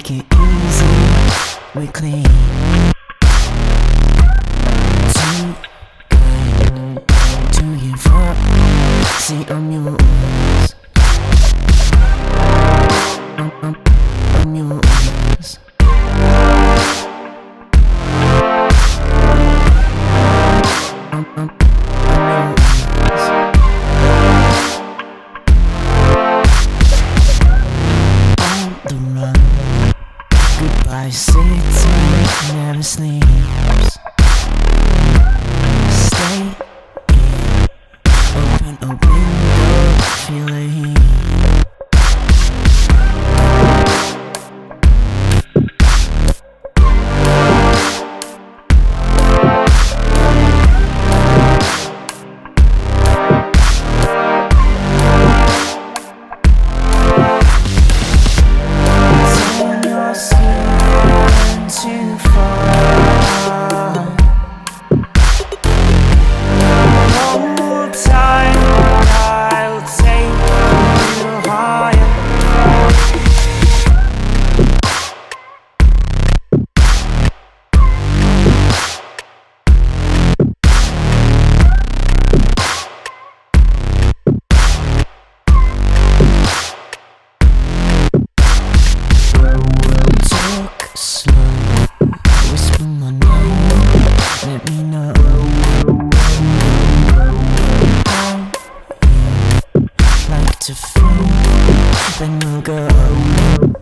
take it easy, we clean. Too good to give up, see I'm yours. I'm yours. I'm yours. Goodbye city, never sleeps. Stay in, open a window, feel the heat. To feel, then we'll go.